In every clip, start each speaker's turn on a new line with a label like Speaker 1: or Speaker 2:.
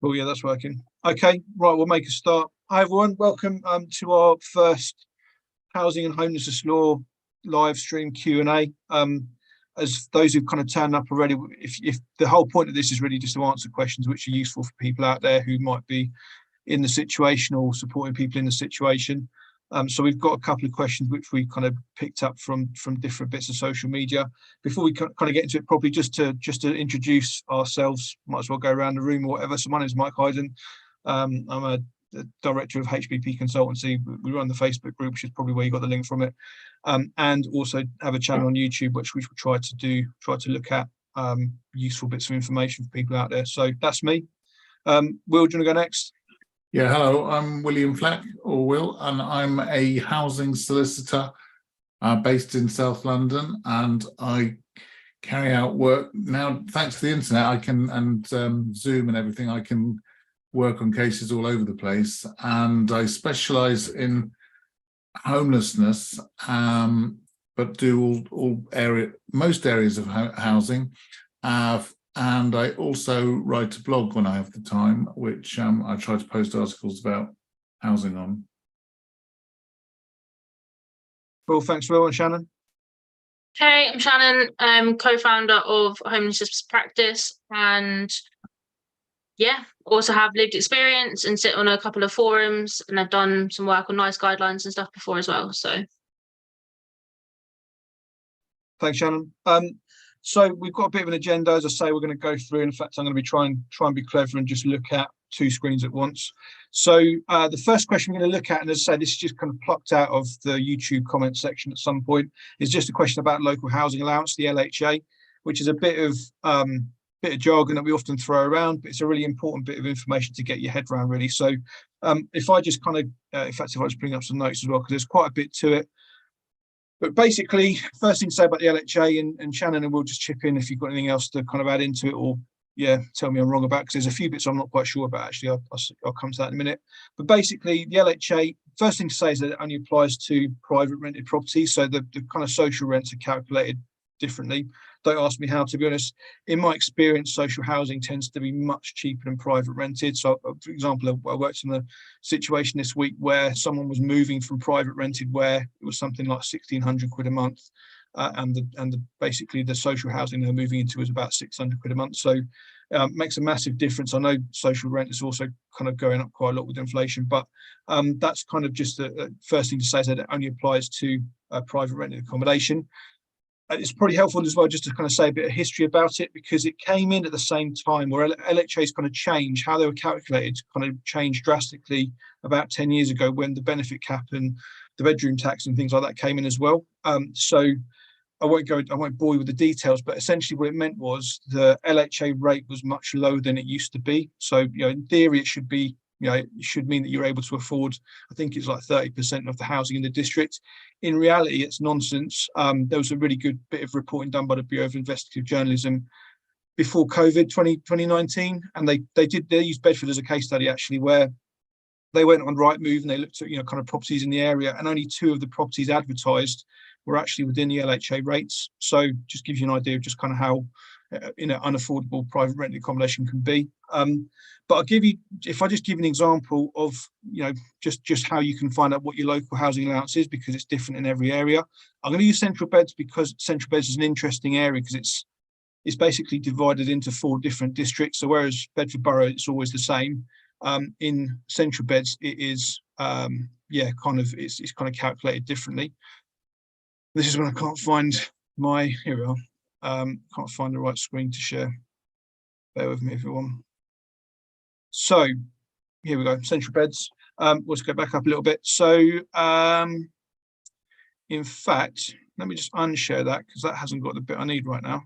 Speaker 1: Oh yeah, that's working. Okay, right, we'll make a start. Hi everyone, welcome to our first housing and homelessness law live stream Q&A. As those who've kind of turned up already, if the whole point of this is really just to answer questions which are useful for people out there who might be in the situation or supporting people in the situation. So we've got a couple of questions which we kind of picked up from different bits of social media. Before we kind of get into it properly, just to introduce ourselves, might as well go around the room or whatever. So my name is Mike Hayden. I'm the director of HBP Consultancy. We run the Facebook group, which is probably where you got the link from it, and also have a channel on YouTube, which we try to look at useful bits of information for people out there. So that's me. Will, do you want to go next?
Speaker 2: Yeah, hello, I'm William Fleck, or Will, and I'm a housing solicitor based in South London, and I carry out work now, thanks to the internet, I can, and Zoom and everything, I can work on cases all over the place, and I specialise in homelessness, but do most areas of housing. And I also write a blog when I have the time, which I try to post articles about housing on.
Speaker 1: Well, thanks, Will. And Shannon?
Speaker 3: Hey, I'm Shannon. I'm co-founder of Homelessness Practice, and yeah, also have lived experience and sit on a couple of forums, and I've done some work on NICE guidelines and stuff before as well. So
Speaker 1: thanks, Shannon. So we've got a bit of an agenda. As I say, we're going to go through. In fact, I'm going to be try and be clever and just look at two screens at once. So the first question we're going to look at, and as I say, this is just kind of plucked out of the YouTube comment section at some point, is just a question about local housing allowance, the LHA, which is a bit of jargon that we often throw around, but it's a really important bit of information to get your head around, really. So if I just kind of, in fact, if I just bring up some notes as well, because there's quite a bit to it. But basically, first thing to say about the LHA, and Shannon, and we'll just chip in if you've got anything else to kind of add into it, or yeah, tell me I'm wrong about, because there's a few bits I'm not quite sure about, actually. I'll come to that in a minute. But basically, the LHA, first thing to say is that it only applies to private rented properties. So the kind of social rents are calculated differently. Don't ask me how, to be honest. In my experience, social housing tends to be much cheaper than private rented. So, for example, I worked in a situation this week where someone was moving from private rented, where it was something like 1,600 quid a month, and basically the social housing they're moving into was about 600 quid a month. So makes a massive difference. I know social rent is also kind of going up quite a lot with inflation, but that's kind of just the first thing to say, is that it only applies to private rented accommodation. It's pretty helpful as well just to kind of say a bit of history about it, because it came in at the same time where LHA's kind of changed, how they were calculated kind of changed drastically about 10 years ago, when the benefit cap and the bedroom tax and things like that came in as well. So I won't bore you with the details, but essentially what it meant was the LHA rate was much lower than it used to be. So, you know, in theory, it should be, you know, it should mean that you're able to afford, I think it's like 30% of the housing in the district. In reality, it's nonsense. There was a really good bit of reporting done by the Bureau of Investigative Journalism before COVID 2019, and they used Bedford as a case study, actually, where they went on Rightmove and they looked at, you know, kind of properties in the area, and only 2 of the properties advertised were actually within the LHA rates. So just gives you an idea of just kind of how unaffordable private rented accommodation can be. But I'll give you, if I just give an example of, you know, just how you can find out what your local housing allowance is, because it's different in every area. I'm going to use Central Beds, because Central Beds is an interesting area, because it's basically divided into 4 different districts. So whereas Bedford Borough, it's always the same, in Central Beds, it is, it's kind of calculated differently. This is when I can't find here we are. Can't find the right screen to share. Bear with me, everyone. So here we go, Central Beds. Let's go back up a little bit. So in fact, let me just unshare that, because that hasn't got the bit I need right now.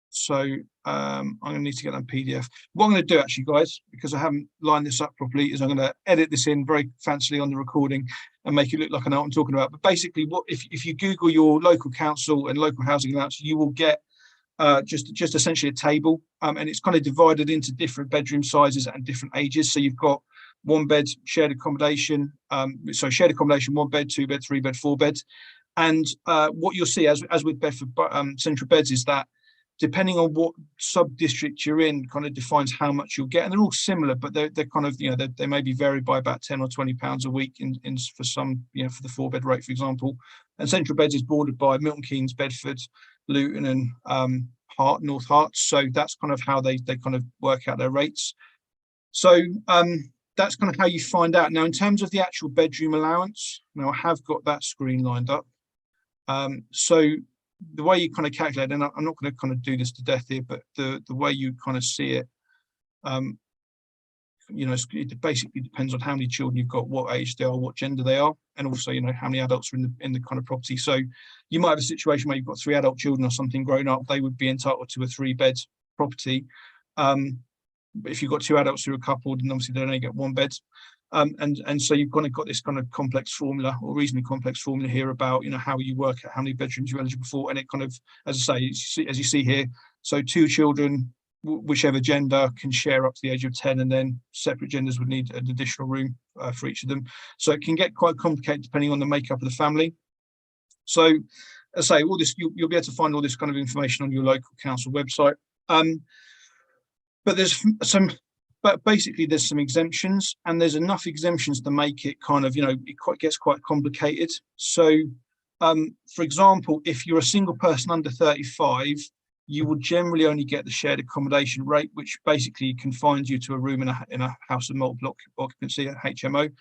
Speaker 1: So I'm going to need to get that PDF. What I'm going to do, actually, guys, because I haven't lined this up properly, is I'm going to edit this in very fancily on the recording and make it look like I know what I'm talking about. But basically, if you Google your local council and local housing allowance, you will get just essentially a table, and it's kind of divided into different bedroom sizes and different ages. So you've got 1 bed, shared accommodation, shared accommodation, 1 bed, 2 bed, 3 bed, 4 bed. And what you'll see, as with Bedford Central Beds, is that depending on what sub-district you're in, kind of defines how much you'll get. And they're all similar, but they're kind of, you know, they may be varied by about 10 or 20 pounds a week in for some, you know, for the 4-bed rate, for example. And Central Beds is bordered by Milton Keynes, Bedford, Luton, and North Herts. So that's kind of how they kind of work out their rates. So that's kind of how you find out. Now, in terms of the actual bedroom allowance, now I have got that screen lined up. So the way you kind of calculate, and I'm not going to kind of do this to death here, but the way you kind of see it, you know, it basically depends on how many children you've got, what age they are, what gender they are, and also, you know, how many adults are in the kind of property. So you might have a situation where you've got 3 adult children or something grown up, they would be entitled to a 3-bed property. But if you've got 2 adults who are coupled, then obviously they only get 1 bed. And so you've kind of got this kind of complex formula, or reasonably complex formula here about, you know, how you work out how many bedrooms you're eligible for. And it kind of, as I say, as you see here, so 2 children, whichever gender, can share up to the age of 10, and then separate genders would need an additional room for each of them. So it can get quite complicated depending on the makeup of the family. So as I say, all this, you'll be able to find all this kind of information on your local council website. But basically there's some exemptions, and there's enough exemptions to make it kind of, you know, it gets quite complicated. So for example, if you're a single person under 35, you will generally only get the shared accommodation rate, which basically confines you to a room in a house of multiple occupancy, a HMO.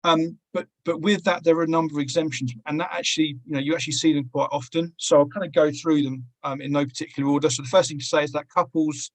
Speaker 1: But with that, there are a number of exemptions, and that actually, you know, you actually see them quite often. So I'll kind of go through them in no particular order. So the first thing to say is that couples,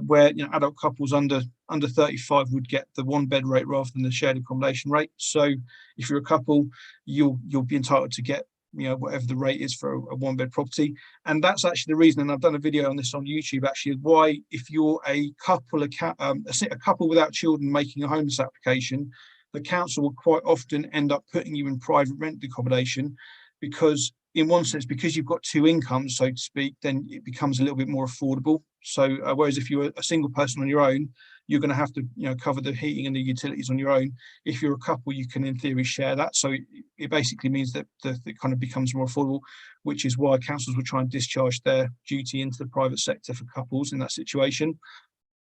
Speaker 1: where, you know, adult couples under 35 would get the 1-bed rate rather than the shared accommodation rate. So if you're a couple, you'll be entitled to get, you know, whatever the rate is for a 1-bed property. And that's actually the reason, and I've done a video on this on YouTube actually, why if you're a couple without children making a homeless application, the council will quite often end up putting you in private rented accommodation, because in one sense, because you've got 2 incomes, so to speak, then it becomes a little bit more affordable. So whereas if you're a single person on your own, you're going to have to, you know, cover the heating and the utilities on your own. If you're a couple, you can in theory share that. So it basically means that it kind of becomes more affordable, which is why councils will try and discharge their duty into the private sector for couples in that situation.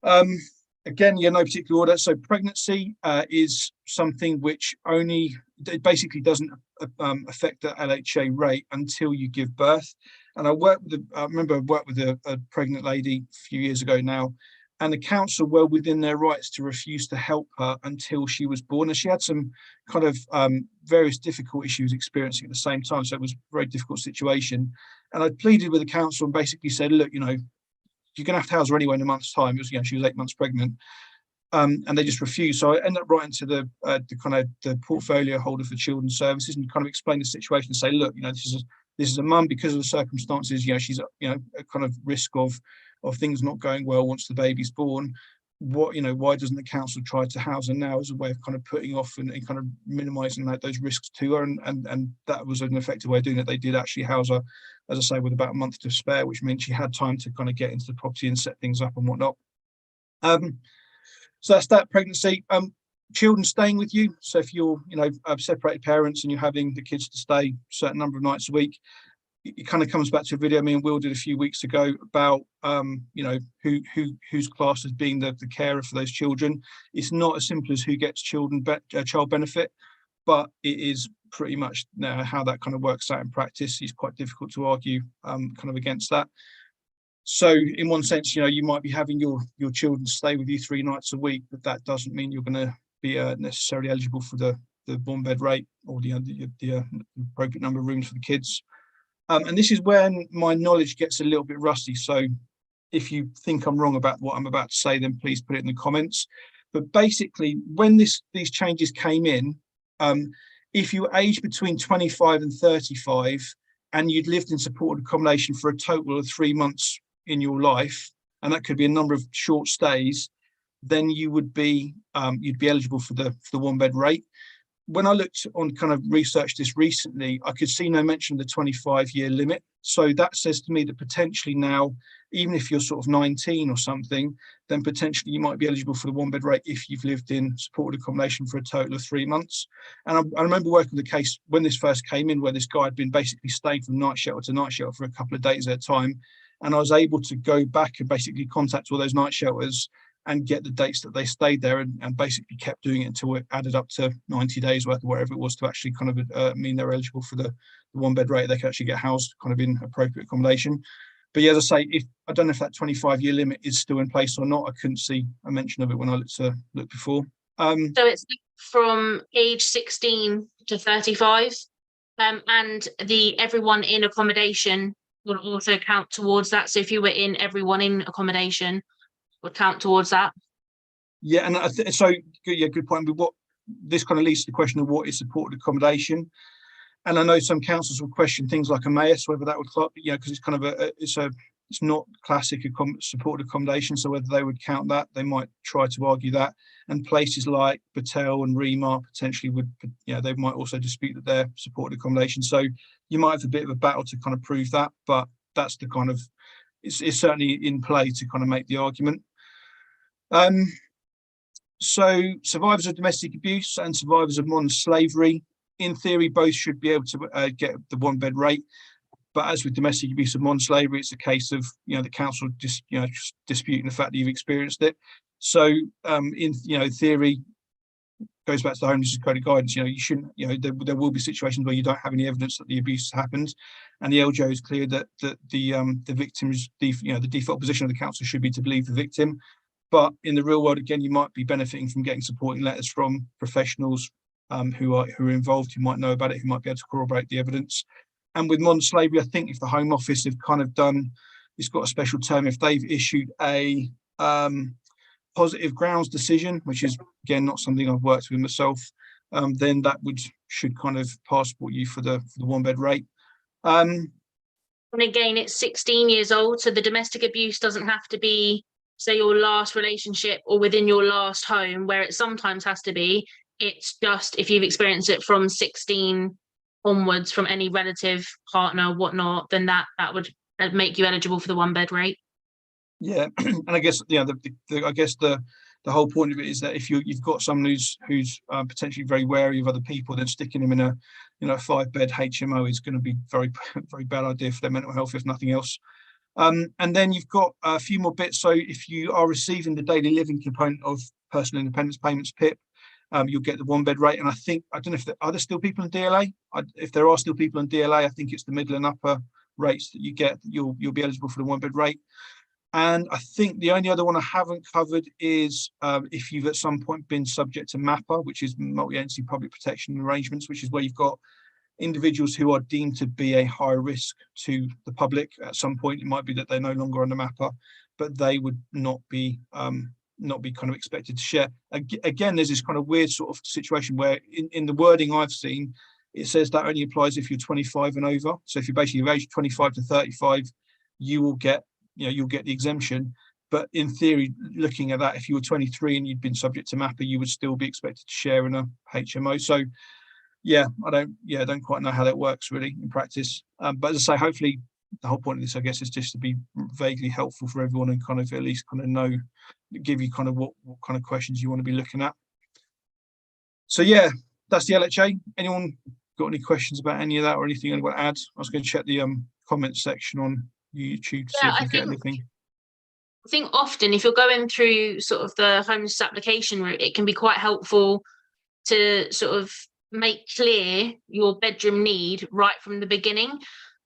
Speaker 1: Again, no particular order. So pregnancy is something which only, it basically doesn't affect the LHA rate until you give birth. And I remember I worked with a pregnant lady a few years ago now, and the council were within their rights to refuse to help her until she was born. And she had some kind of various difficult issues experiencing at the same time. So it was a very difficult situation. And I pleaded with the council and basically said, look, you know, you're going to have to house her anyway in a month's time. It was, you know, she was 8 months pregnant, and they just refused. So I ended up writing to the portfolio holder for children's services and kind of explain the situation and say, look, you know, this is a mum, because of the circumstances, you know, she's, you know, a kind of risk of things not going well once the baby's born. What, you know, why doesn't the council try to house her now as a way of kind of putting off and kind of minimising those risks to her? And that was an effective way of doing it. They did actually house her, as I say, with about a month to spare, which meant she had time to kind of get into the property and set things up and whatnot. So that's that. Pregnancy. Children staying with you. So if you're, you know, separated parents and you're having the kids to stay a certain number of nights a week, it kind of comes back to a video me and Will did a few weeks ago about, you know, who's classed as being the carer for those children. It's not as simple as who gets child benefit, but it is pretty much how that kind of works out in practice. It's quite difficult to argue kind of against that. So in one sense, you know, you might be having your children stay with you 3 nights a week, but that doesn't mean you're going to be necessarily eligible for the 1-bed rate or the appropriate number of rooms for the kids. And this is when my knowledge gets a little bit rusty. So if you think I'm wrong about what I'm about to say, then please put it in the comments. But basically, when these changes came in, if you were aged between 25 and 35 and you'd lived in supported accommodation for a total of 3 months in your life, and that could be a number of short stays, then you would be you'd be eligible for the 1-bed rate. When I looked on kind of researched this recently, I could see no mention of the 25-year limit. So that says to me that potentially now, even if you're sort of 19 or something, then potentially you might be eligible for the 1-bed rate if you've lived in supported accommodation for a total of 3 months. And I remember working the case when this first came in, where this guy had been basically staying from night shelter to night shelter for a couple of days at a time. and I was able to go back and basically contact all those night shelters and get the dates that they stayed there, and basically kept doing it until it added up to 90 days worth or whatever it was to actually kind of mean they're eligible for the 1-bed rate. They could actually get housed kind of in appropriate accommodation. But yeah, as I say, I don't know if that 25-year limit is still in place or not. I couldn't see a mention of it when I looked before.
Speaker 3: So it's from age 16 to 35, and the everyone in accommodation will also count towards that. So if you were in everyone in accommodation, would count towards that.
Speaker 1: Yeah, and so yeah, good point. But what this kind of leads to the question of what is supported accommodation, and I know some councils will question things like Emmaus, whether that would, because it's kind of it's not classic supported accommodation. So whether they would count that, they might try to argue that. And places like Battelle and Remar potentially would, they might also dispute that they're supported accommodation. So you might have a bit of a battle to kind of prove that, but that's the kind of, it's certainly in play to kind of make the argument. So survivors of domestic abuse and survivors of modern slavery, in theory, both should be able to get the 1-bed rate. But as with domestic abuse and modern slavery, it's a case of the council just disputing the fact that you've experienced it. So in theory, goes back to the Homelessness Code of Guidance. You shouldn't. There will be situations where you don't have any evidence that the abuse has happened, and the LGO is clear that the victim's the default position of the council should be to believe the victim. But in the real world, again, you might be benefiting from getting supporting letters from professionals who are involved, who might know about it, who might be able to corroborate the evidence. And with modern slavery, I think if the Home Office have kind of done, it's got a special term, if they've issued a positive grounds decision, which is again not something I've worked with myself, then that should kind of passport you for the 1-bed rate.
Speaker 3: And again, it's 16 years old, so the domestic abuse doesn't have to be, say, your last relationship or within your last home, where it sometimes has to be. It's just if you've experienced it from 16 onwards from any relative, partner, whatnot, then that would make you eligible for the 1-bed rate. Yeah,
Speaker 1: and I guess the whole point of it is that if you've got someone who's potentially very wary of other people, then sticking them in a 5-bed HMO is going to be very very bad idea for their mental health, if nothing else. And then you've got a few more bits. So if you are receiving the daily living component of personal independence payments PIP, you'll get the 1-bed rate. And I don't know if there still people in DLA. If there are still people in DLA, I think it's the middle and upper rates that you get. You'll be eligible for the 1-bed rate. And I think the only other one I haven't covered is if you've at some point been subject to MAPA, which is multi-agency public protection arrangements, which is where you've got individuals who are deemed to be a high risk to the public. At some point, it might be that they're no longer under MAPA, but they would not be kind of expected to share. Again, there's this kind of weird sort of situation where in the wording I've seen, it says that only applies if you're 25 and over. So if you're basically aged 25 to 35, you will get you'll get the exemption. But in theory, looking at that, if you were 23 and you'd been subject to MAPA, you would still be expected to share in a HMO. So yeah, I don't quite know how that works really in practice. But as I say, hopefully the whole point of this, I guess, is just to be vaguely helpful for everyone and kind of at least kind of know, give you kind of what kind of questions you want to be looking at. So yeah, that's the LHA. Anyone got any questions about any of that or anything anyone want to add? I was going to check the comments section on YouTube to see if we get anything.
Speaker 3: I think often if you're going through sort of the homeless application route, it can be quite helpful to sort of make clear your bedroom need right from the beginning.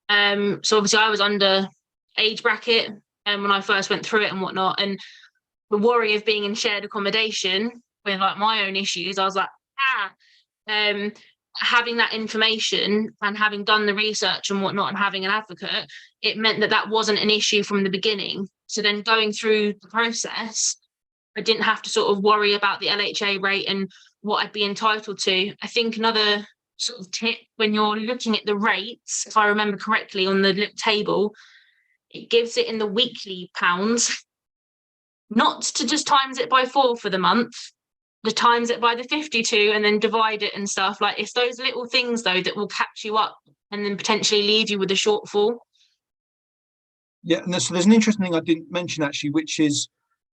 Speaker 3: So obviously I was under age bracket when I first went through it and whatnot, and the worry of being in shared accommodation with like my own issues, I was like, having that information and having done the research and whatnot and having an advocate, it meant that wasn't an issue from the beginning. So then going through the process, I didn't have to sort of worry about the LHA rate and what I'd be entitled to. I think another sort of tip when you're looking at the rates, if I remember correctly on the table, it gives it in the weekly pounds, not to just times it by 4 for the month, the times it by the 52 and then divide it and stuff. Like it's those little things though that will catch you up and then potentially leave you with a shortfall.
Speaker 1: Yeah, and so there's an interesting thing I didn't mention actually, which is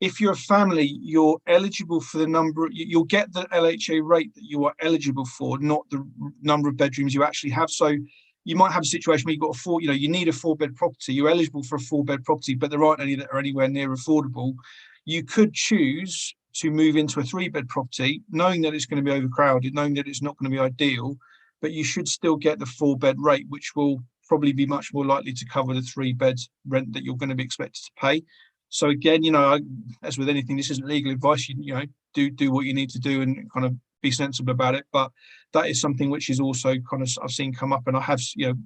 Speaker 1: if you're a family, you're eligible for the number, you'll get the LHA rate that you are eligible for, not the number of bedrooms you actually have. So you might have a situation where you've got you need a 4-bed property, you're eligible for a 4-bed property, but there aren't any that are anywhere near affordable. You could choose to move into a 3-bed property, knowing that it's going to be overcrowded, knowing that it's not going to be ideal, but you should still get the 4-bed rate, which will probably be much more likely to cover the 3-bed rent that you're going to be expected to pay. So again, as with anything, this isn't legal advice. Do what you need to do and kind of be sensible about it. But that is something which is also kind of I've seen come up, and I have,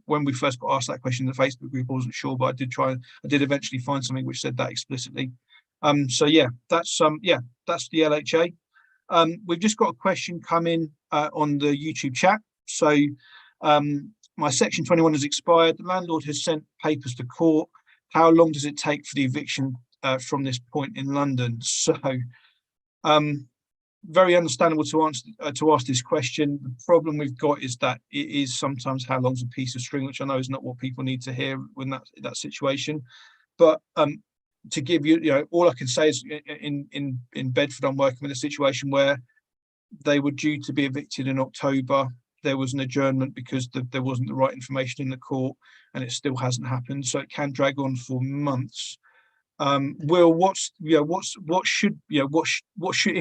Speaker 1: when we first got asked that question in the Facebook group, I wasn't sure, but I did eventually find something which said that explicitly. So yeah, that's the LHA. We've just got a question come in on the YouTube chat. So my Section 21 has expired. The landlord has sent papers to court. How long does it take for the eviction from this point in London? So very understandable to ask this question. The problem we've got is that it is sometimes how long's a piece of string, which I know is not what people need to hear when that situation. But to give you, all I can say is in Bedford, I'm working with a situation where they were due to be evicted in October. There was an adjournment because there wasn't the right information in the court, and it still hasn't happened. So it can drag on for months. Will, if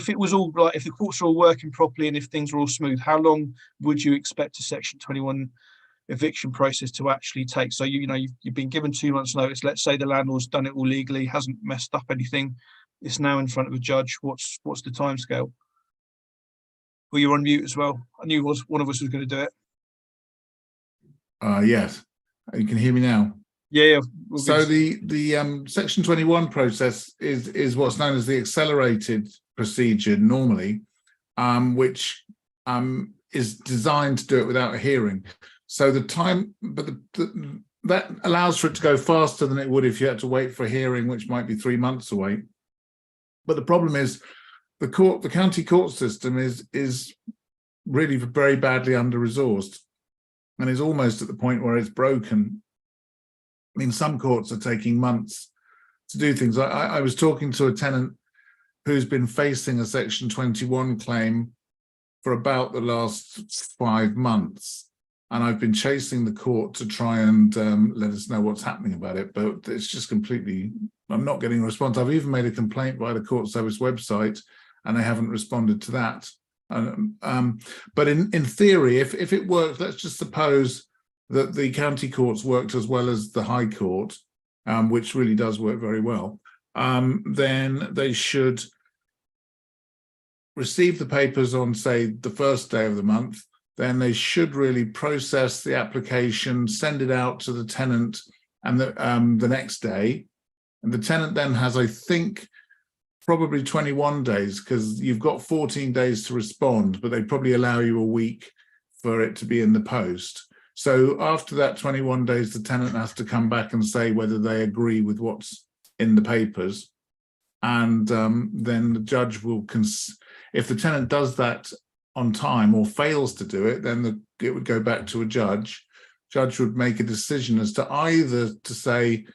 Speaker 1: it was all like, if the courts are all working properly and if things are all smooth, how long would you expect a Section 21 eviction process to actually take? So you've been given 2 months notice. Let's say the landlord's done it all legally, hasn't messed up anything. It's now in front of a judge. What's the timescale? Well, you're on mute as well. I knew one of us was going to do it.
Speaker 2: Yes, you can hear me now.
Speaker 1: Yeah.
Speaker 2: So the Section 21 process is what's known as the accelerated procedure normally, which is designed to do it without a hearing. So the time, but that allows for it to go faster than it would if you had to wait for a hearing, which might be 3 months away. But the problem is the county court system is really very badly under-resourced and is almost at the point where it's broken. I mean, some courts are taking months to do things. I was talking to a tenant who's been facing a Section 21 claim for about the last 5 months. And I've been chasing the court to try and let us know what's happening about it. But it's just completely, I'm not getting a response. I've even made a complaint via the court service website and they haven't responded to that. But in theory, if it works, let's just suppose that the county courts worked as well as the High Court, which really does work very well, then they should receive the papers on, say, the first day of the month. Then they should really process the application, send it out to the tenant and the next day. And the tenant then has, I think, probably 21 days, because you've got 14 days to respond, but they probably allow you a week for it to be in the post. So after that 21 days, the tenant has to come back and say whether they agree with what's in the papers. And then the judge will, if the tenant does that on time or fails to do it, then it would go back to a judge. Judge would make a decision as to either to say,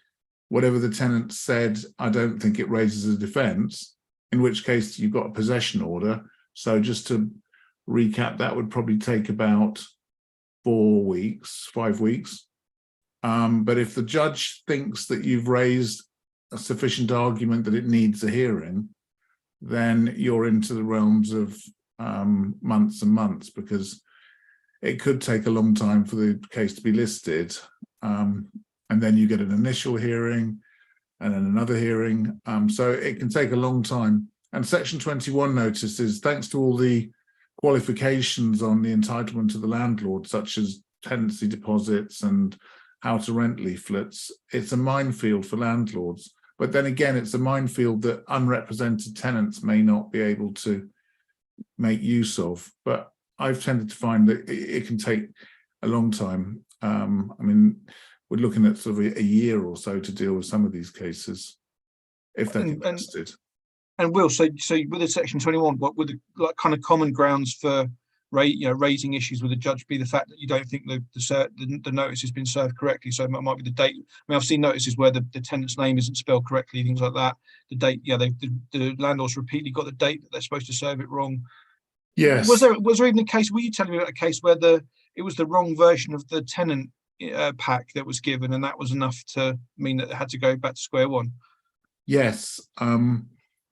Speaker 2: whatever the tenant said, I don't think it raises a defence, in which case you've got a possession order. So just to recap, that would probably take about 4 weeks, 5 weeks. But if the judge thinks that you've raised a sufficient argument that it needs a hearing, then you're into the realms of months and months, because it could take a long time for the case to be listed. And then you get an initial hearing and then another hearing. So it can take a long time. And Section 21 notices, thanks to all the qualifications on the entitlement to the landlord, such as tenancy deposits and how to rent leaflets, it's a minefield for landlords. But then again, it's a minefield that unrepresented tenants may not be able to make use of. But I've tended to find that it can take a long time. I mean, we're looking at sort of a year or so to deal with some of these cases, if they're contested.
Speaker 1: And Will, so with the Section 21, what would the kind of common grounds for raising issues with the judge be? The fact that you don't think the notice has been served correctly, so it might be the date. I mean, I've seen notices where the tenant's name isn't spelled correctly, things like that. The date, the landlord's repeatedly got the date that they're supposed to serve it wrong.
Speaker 2: Yes.
Speaker 1: Was there even a case? Were you telling me about a case where it was the wrong version of the tenant pack that was given, and that was enough to mean that they had to go back to square one.
Speaker 2: Yes,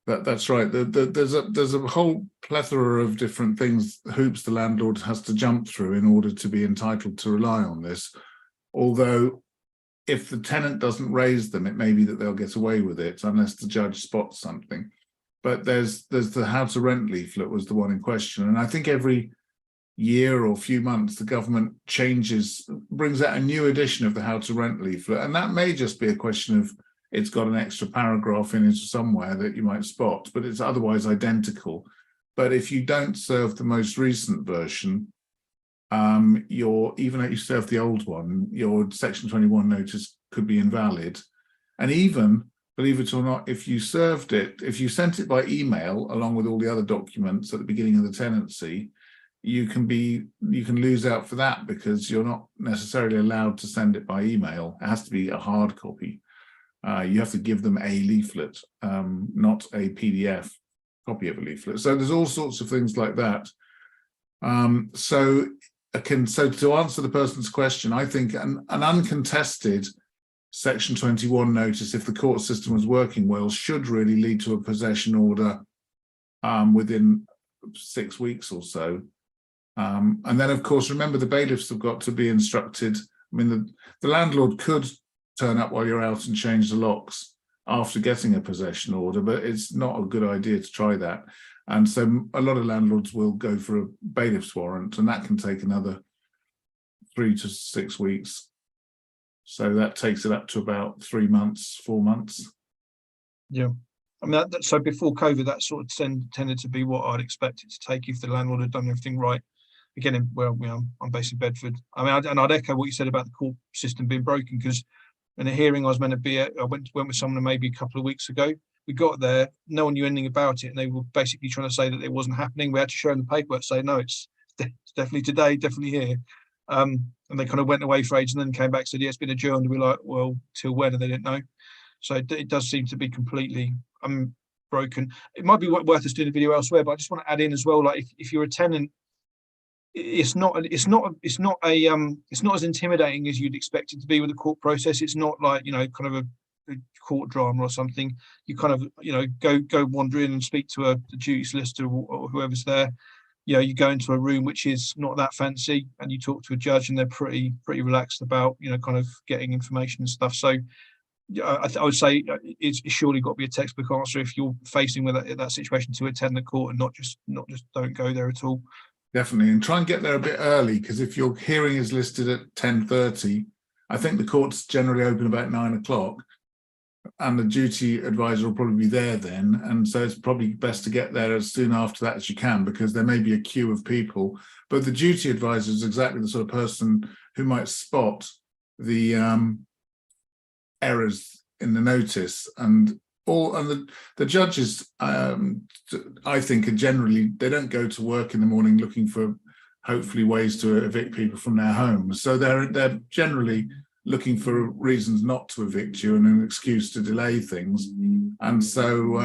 Speaker 2: that's right. There's a whole plethora of different things, hoops the landlord has to jump through in order to be entitled to rely on this. Although, if the tenant doesn't raise them, it may be that they'll get away with it unless the judge spots something. But there's the how to rent leaflet was the one in question, and I think every year or few months the government brings out a new edition of the how to rent leaflet, and that may just be a question of it's got an extra paragraph in it somewhere that you might spot, but it's otherwise identical. But if you don't serve the most recent version, even if you serve the old one, your Section 21 notice could be invalid. And even, believe it or not, if you sent it by email along with all the other documents at the beginning of the tenancy, you can lose out for that because you're not necessarily allowed to send it by email. It has to be a hard copy. You have to give them a leaflet, not a PDF copy of a leaflet. So there's all sorts of things like that. So to answer the person's question, I think an uncontested Section 21 notice, if the court system was working well, should really lead to a possession order within 6 weeks or so. And then, of course, remember the bailiffs have got to be instructed. I mean, the landlord could turn up while you're out and change the locks after getting a possession order, but it's not a good idea to try that. And so a lot of landlords will go for a bailiff's warrant, and that can take another 3 to 6 weeks. So that takes it up to about 3 months, 4 months.
Speaker 1: Yeah. I mean, so before COVID, that sort of tended to be what I'd expect it to take if the landlord had done everything right. Again, I'm based in Bedford. I mean, and I'd echo what you said about the court system being broken, because in a hearing I was meant to be at, I went with someone maybe a couple of weeks ago. We got there, no one knew anything about it, and they were basically trying to say that it wasn't happening. We had to show them the paperwork, say, no, it's definitely today, definitely here. And they kind of went away for ages and then came back and said, yeah, it's been adjourned. And we're like, well, till when? And they didn't know. So it does seem to be completely broken. It might be worth us doing a video elsewhere, but I just want to add in as well, like if you're a tenant, it's not as intimidating as you'd expect it to be with the court process. It's not like, kind of a court drama or something. You kind of, go wander in and speak to the duty solicitor or whoever's there. You go into a room which is not that fancy, and you talk to a judge, and they're pretty relaxed about, kind of getting information and stuff. So I would say it's surely got to be a textbook answer if you're facing with that situation, to attend the court and not just don't go there at all.
Speaker 2: Definitely, and try and get there a bit early, because if your hearing is listed at 10:30, I think the court's generally open about 9 o'clock, and the duty advisor will probably be there then, and so it's probably best to get there as soon after that as you can, because there may be a queue of people. But the duty advisor is exactly the sort of person who might spot the errors in the notice, and the judges, I think, are generally, they don't go to work in the morning looking for hopefully ways to evict people from their homes. So they're generally looking for reasons not to evict you and an excuse to delay things. And so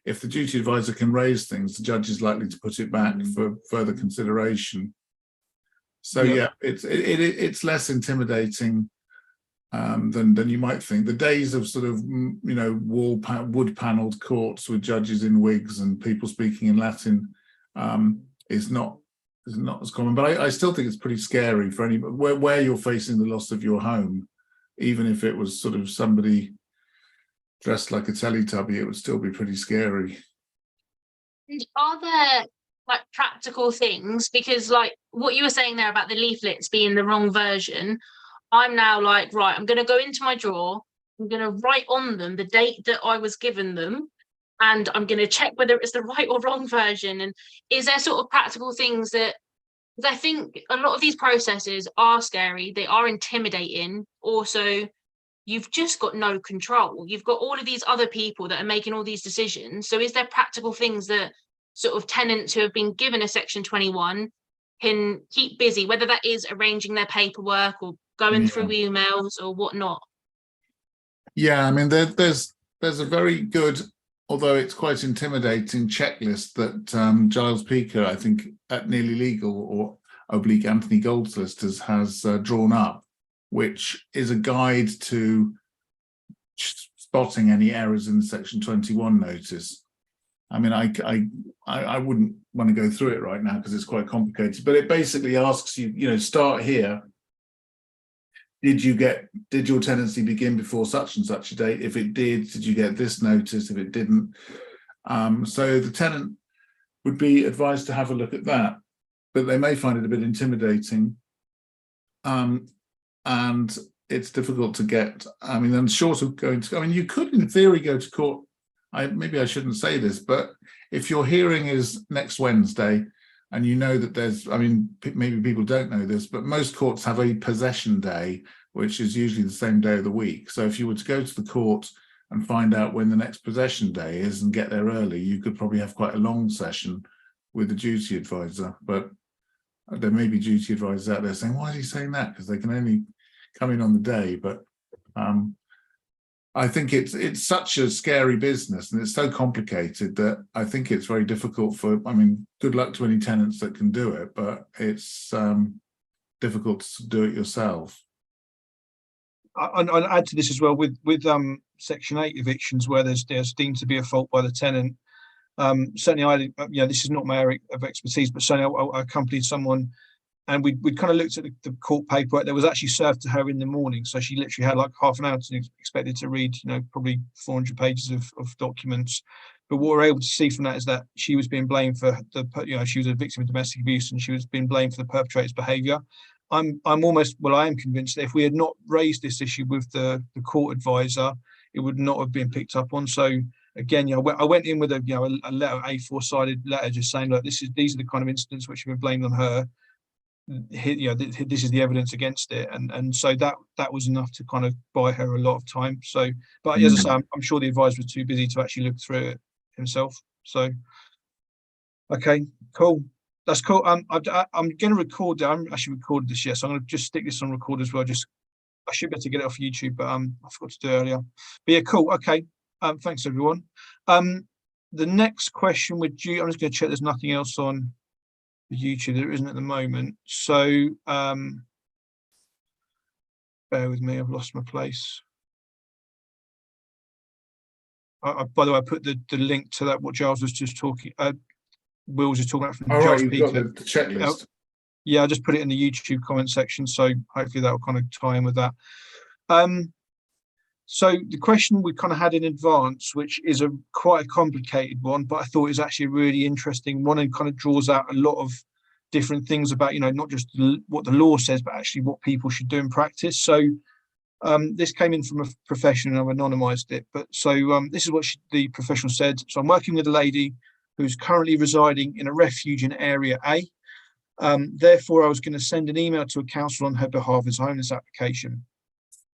Speaker 2: if the duty advisor can raise things, the judge is likely to put it back for further consideration. So yeah, it's less intimidating than you might think. The days of sort of wood panelled courts with judges in wigs and people speaking in Latin is not as common. But I still think it's pretty scary for anybody where you're facing the loss of your home. Even if it was sort of somebody dressed like a Teletubby, it would still be pretty scary.
Speaker 3: And are there like practical things, because like what you were saying there about the leaflets being the wrong version, I'm now like, right, I'm going to go into my drawer, I'm going to write on them the date that I was given them, and I'm going to check whether it's the right or wrong version. And is there sort of practical things that, because I think a lot of these processes are scary, they are intimidating. Also, you've just got no control. You've got all of these other people that are making all these decisions. So is there practical things that sort of tenants who have been given a Section 21 can keep busy, whether that is arranging their paperwork or going through emails or whatnot? Yeah,
Speaker 2: I mean, there's a very good, although it's quite intimidating, checklist that Giles Peaker, I think, at Nearly Legal or / Anthony Gold Solicitors has drawn up. which is a guide to spotting any errors in the Section 21 notice. I mean, I wouldn't want to go through it right now because it's quite complicated, but it basically asks you, you know, start here. Did your tenancy begin before such and such a date? If it did you get this notice? If it didn't, so the tenant would be advised to have a look at that, but they may find it a bit intimidating, and it's difficult to get. I mean, and short of going to, I mean, you could in theory go to court. Maybe I shouldn't say this, but if your hearing is next Wednesday and you know that there's, I mean, maybe people don't know this, but most courts have a possession day, which is usually the same day of the week. So if you were to go to the court and find out when the next possession day is and get there early, you could probably have quite a long session with the duty advisor. But there may be duty advisors out there saying, why is he saying that? Because they can only come in on the day. But I think it's such a scary business and it's so complicated that I think it's very difficult for, I mean, good luck to any tenants that can do it, but it's difficult to do it yourself.
Speaker 1: I'll add to this as well with Section 8 evictions where there's deemed to be a fault by the tenant. Certainly, this is not my area of expertise, but certainly I accompanied someone and we kind of looked at the court paperwork that was actually served to her in the morning. So she literally had like half an hour to expected to read, probably 400 pages of documents. But what we're able to see from that is that she was being blamed for she was a victim of domestic abuse and she was being blamed for the perpetrator's behaviour. I am convinced that if we had not raised this issue with the court advisor, it would not have been picked up on. So again, I went in with a letter, A4-sided letter, just saying, look, these are the kind of incidents which have been blamed on her. This is the evidence against it, and so that was enough to kind of buy her a lot of time. So, but as I say, I'm sure the advisor was too busy to actually look through it himself. So, okay, cool. That's cool. I'm going to record. I haven't actually recorded this yet, so I'm going to just stick this on record as well. I should be able to get it off YouTube, but I forgot to do it earlier. But yeah, cool. Okay. Thanks everyone. The next question I'm just going to check there's nothing else on YouTube. There isn't at the moment. So bear with me. I've lost my place. By the way, I put the link to that. What Giles was just talking. Will was just talking about from
Speaker 2: All right,
Speaker 1: Giles
Speaker 2: you've
Speaker 1: Peter.
Speaker 2: got the checklist.
Speaker 1: Yeah, I just put it in the YouTube comment section, so hopefully that will kind of tie in with that. So the question we kind of had in advance, which is quite a complicated one, but I thought it was actually a really interesting one and kind of draws out a lot of different things about, not just what the law says, but actually what people should do in practice. So this came in from a professional and I've anonymized it. But so this is what the professional said. So I'm working with a lady who's currently residing in a refuge in Area A. Therefore, I was going to send an email to a council on her behalf as a homeless application.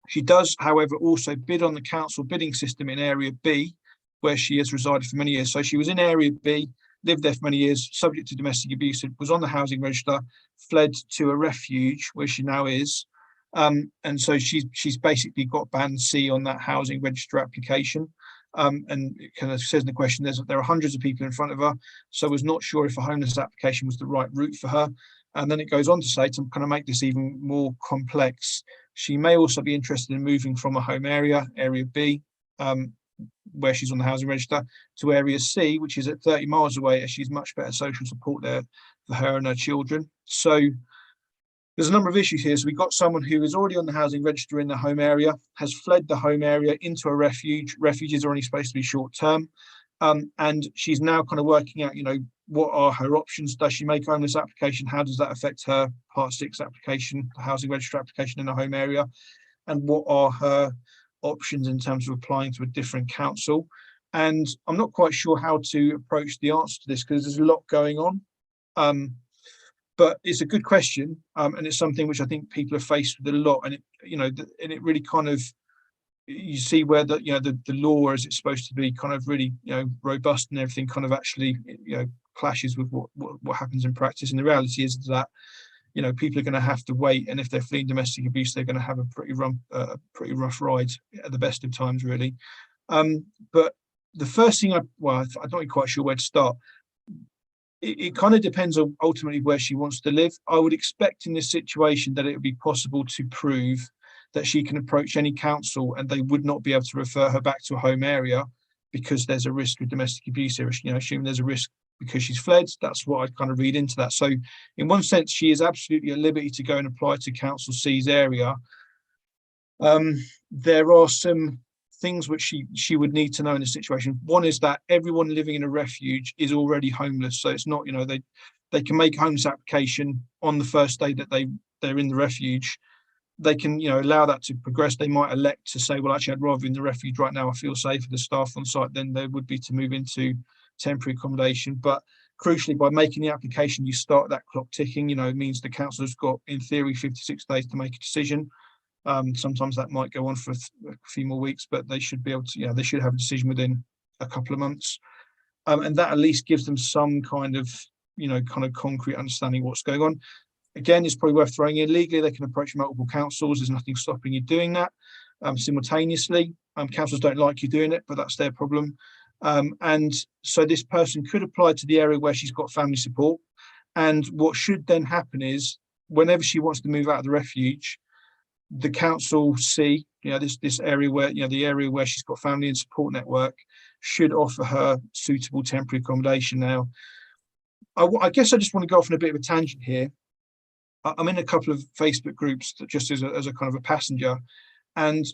Speaker 1: She does, however, also bid on the council bidding system in Area B, where she has resided for many years. So she was in Area B, lived there for many years, subject to domestic abuse, was on the housing register, fled to a refuge where she now is. And so she's basically got band C on that housing register application. And it kind of says in the question, there are hundreds of people in front of her, so I was not sure if a homeless application was the right route for her. And then it goes on to say, to kind of make this even more complex, she may also be interested in moving from a home area, Area B, where she's on the housing register, to Area C, which is at 30 miles away, as she's much better social support there for her and her children. So there's a number of issues here. So we've got someone who is already on the housing register in the home area, has fled the home area into a refuge. Refuges are only supposed to be short term. And she's now kind of working out, what are her options? Does she make a homeless application? How does that affect her Part 6 application, the housing register application in the home area? And what are her options in terms of applying to a different council? And I'm not quite sure how to approach the answer to this because there's a lot going on. But it's a good question, and it's something which I think people are faced with a lot. And it really kind of, you see where the law as it's supposed to be kind of really robust and everything kind of actually clashes with what happens in practice. And the reality is that people are going to have to wait, and if they're fleeing domestic abuse, they're going to have a pretty rough ride at the best of times, really. But the first thing I'm not quite sure where to start. It kind of depends on ultimately where she wants to live. I would expect in this situation that it would be possible to prove that she can approach any council and they would not be able to refer her back to a home area because there's a risk of domestic abuse here. You know, assuming there's a risk because she's fled. That's what I kind of read into that. So in one sense, she is absolutely at liberty to go and apply to Council C's area. There are some things which she would need to know in this situation. One is that everyone living in a refuge is already homeless. So it's not, you know, they can make a homeless application on the first day that they're in the refuge. They can, you know, allow that to progress. They might elect to say, well, actually, I'd rather be in the refuge right now. I feel safer. The staff on site than they would be to move into temporary accommodation. But crucially, by making the application, you start that clock ticking. You know, it means the council's got, in theory, 56 days to make a decision. Sometimes that might go on for a few more weeks, but they should be able to, you know, they should have a decision within a couple of months. And that at least gives them some kind of, you know, kind of concrete understanding of what's going on. Again, it's probably worth throwing in legally, they can approach multiple councils. There's nothing stopping you doing that simultaneously. Councils don't like you doing it, but that's their problem. And so this person could apply to the area where she's got family support. And what should then happen is whenever she wants to move out of the refuge, the Council C, you know, this area where, you know, the area where she's got family and support network should offer her suitable temporary accommodation. Now, I guess I just want to go off on a bit of a tangent here. I'm in a couple of Facebook groups that just as a kind of a passenger, and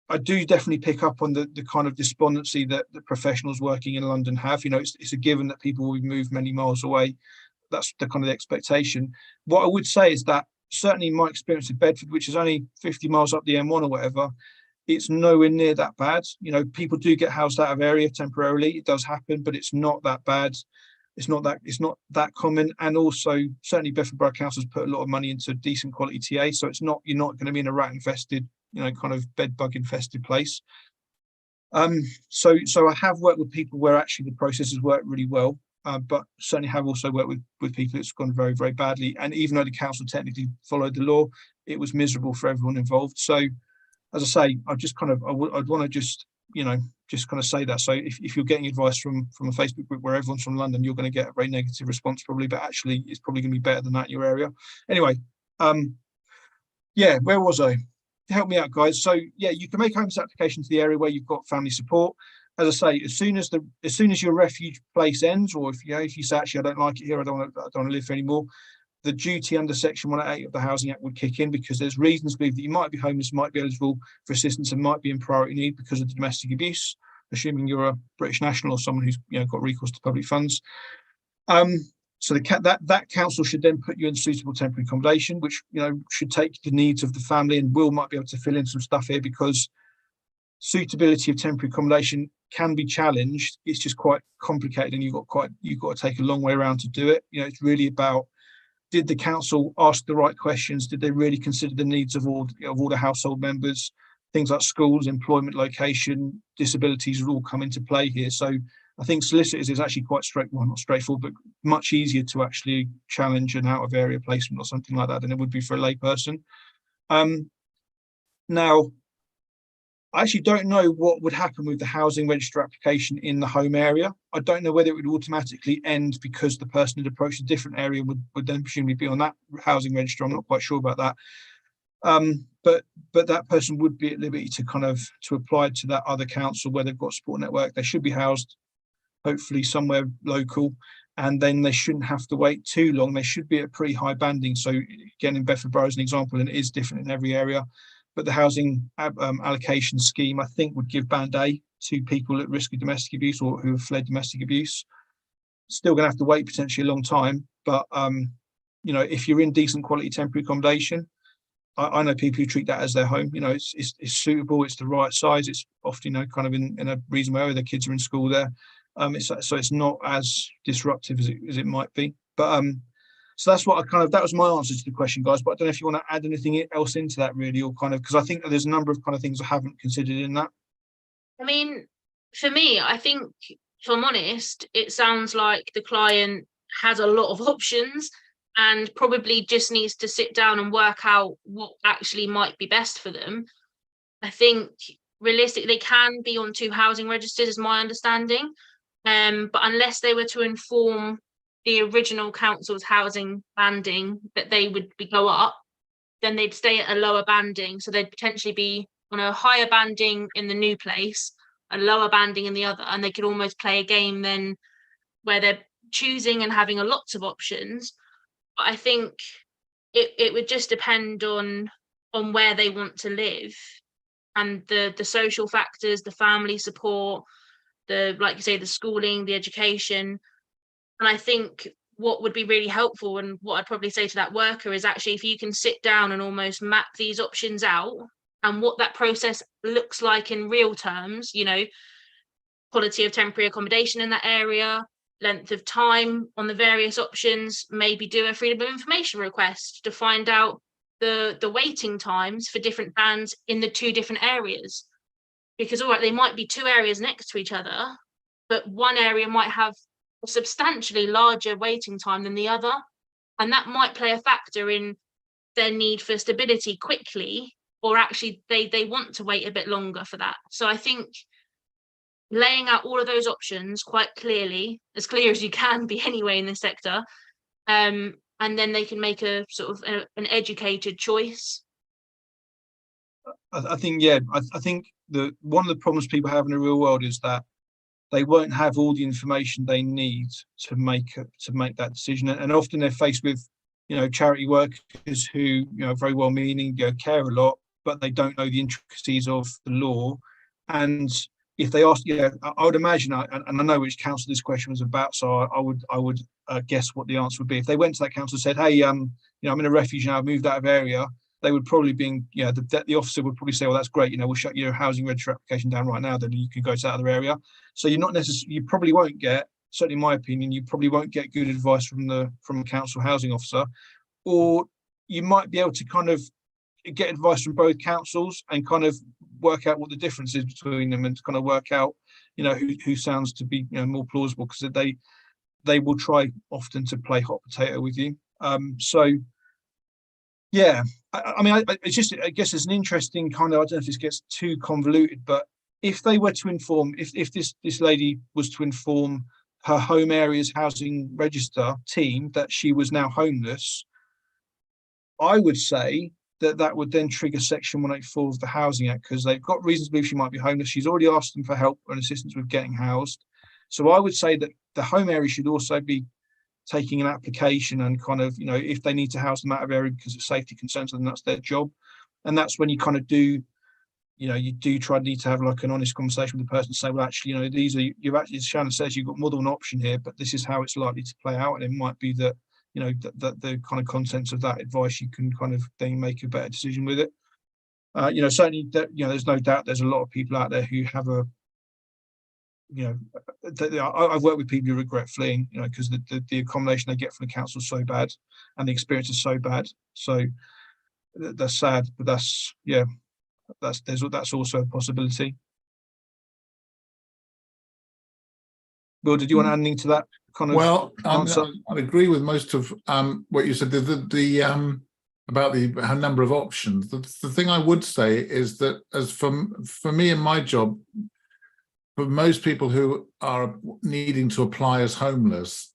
Speaker 1: I do definitely pick up on the kind of despondency that the professionals working in London have. You know, it's a given that people will move many miles away. That's the kind of the expectation. What I would say is that certainly in my experience with Bedford, which is only 50 miles up the M1 or whatever, it's nowhere near that bad. You know, people do get housed out of area temporarily. It does happen, but it's not that bad. It's not that common. And also, certainly Bedford Borough Council has put a lot of money into decent quality TA. So it's not, you're not going to be in a rat infested, you know, kind of bed bug infested place. So I have worked with people where actually the processes work really well. But certainly have also worked with people it's gone very, very badly. And even though the council technically followed the law, it was miserable for everyone involved. So, as I say, I'd want to just, you know, just kind of say that. So if you're getting advice from a Facebook group where everyone's from London, you're going to get a very negative response probably, but actually it's probably going to be better than that in your area. Anyway, yeah, where was I? Help me out, guys. So yeah, you can make a homeless application to the area where you've got family support. As I say, as soon as your refuge place ends, or if you say actually I don't like it here, I don't want to live here anymore, the duty under Section 108 of the Housing Act would kick in, because there's reasons to believe that you might be homeless, might be eligible for assistance, and might be in priority need because of domestic abuse, assuming you're a British national or someone who's, you know, got recourse to public funds. So that council should then put you in suitable temporary accommodation, which, you know, should take the needs of the family, and Will might be able to fill in some stuff here because suitability of temporary accommodation can be challenged. It's just quite complicated, and you've got to take a long way around to do it. You know, it's really about, did the council ask the right questions? Did they really consider the needs of all the household members? Things like schools, employment, location, disabilities would all come into play here. So I think solicitors is actually quite not straightforward, but much easier to actually challenge an out of area placement or something like that than it would be for a layperson. Now, I actually don't know what would happen with the housing register application in the home area. I don't know whether it would automatically end because the person had approached a different area would then presumably be on that housing register. I'm not quite sure about that. But that person would be at liberty to apply to that other council where they've got a support network. They should be housed hopefully somewhere local, and then they shouldn't have to wait too long. They should be at a pretty high banding. So again, in Bedford Borough as an example, and it is different in every area, but the housing allocation scheme, I think, would give band A to people at risk of domestic abuse or who have fled domestic abuse. Still going to have to wait potentially a long time, but you know, if you're in decent quality temporary accommodation, I know people who treat that as their home. You know, it's suitable, it's the right size, it's often, you know, kind of in a reasonable area. Their kids are in school there, so it's not as disruptive as it might be. But so that's what that was my answer to the question, guys. But I don't know if you want to add anything else into that, really, or because I think there's a number of things I haven't considered in that.
Speaker 3: I mean, for me, I think, if I'm honest, it sounds like the client has a lot of options and probably just needs to sit down and work out what actually might be best for them. I think realistically, they can be on 2 housing registers, is my understanding. But unless they were to inform the original council's housing banding that they would go up, then they'd stay at a lower banding. So they'd potentially be on a higher banding in the new place, a lower banding in the other, and they could almost play a game then where they're choosing and having a lots of options. But I think it would just depend on where they want to live, and the social factors, the family support, the, like you say, the schooling, the education. And I think what would be really helpful, and what I'd probably say to that worker, is actually if you can sit down and almost map these options out and what that process looks like in real terms, you know, quality of temporary accommodation in that area, length of time on the various options, maybe do a freedom of information request to find out the waiting times for different bands in the 2 different areas. Because all right, they might be 2 areas next to each other, but one area might have a substantially larger waiting time than the other, and that might play a factor in their need for stability quickly, or actually they want to wait a bit longer for that. So I think laying out all of those options quite clearly, as clear as you can be anyway in this sector, and then they can make a sort of an educated choice.
Speaker 1: I think, yeah, I think one of the problems people have in the real world is that they won't have all the information they need to make that decision, and often they're faced with, you know, charity workers who, you know, very well meaning, you know, care a lot, but they don't know the intricacies of the law. And if they ask, yeah, I would imagine, and I know which council this question was about, so I would guess what the answer would be. If they went to that council and said, hey, you know, I'm in a refuge now, I've moved out of area, they would probably be, you know, the officer would probably say, well, that's great, you know, we'll shut your housing register application down right now, then you can go to that other area. So you're not necessarily, you probably won't get, certainly in my opinion, you probably won't get good advice from a council housing officer, or you might be able to kind of get advice from both councils and kind of work out what the difference is between them, and kind of work out, you know, who sounds to be, you know, more plausible, because they will try often to play hot potato with you. So yeah, I mean, it's just, I guess it's an interesting kind of, I don't know if this gets too convoluted, but if they were to inform, if this lady was to inform her home area's housing register team that she was now homeless, I would say that would then trigger Section 184 of the Housing Act, because they've got reasons to believe she might be homeless. She's already asked them for help and assistance with getting housed. So I would say that the home area should also be taking an application, and kind of, you know, if they need to house them out of area because of safety concerns, then that's their job. And that's when you kind of do, you know, you do need to have like an honest conversation with the person, say, well, actually, you know, you've actually, as Shannon says, you've got more than one option here, but this is how it's likely to play out. And it might be that, you know, that the kind of contents of that advice, you can kind of then make a better decision with it. You know, certainly that, you know, there's no doubt there's a lot of people out there who have a, you know, I've worked with people who regret fleeing, you know, because the accommodation they get from the council is so bad and the experience is so bad. So that's sad, but that's, yeah, that's also a possibility. Will, did you want to add anything to that kind of answer?
Speaker 2: I agree with most of what you said. About the number of options. The thing I would say is that, as for me in my job, for most people who are needing to apply as homeless,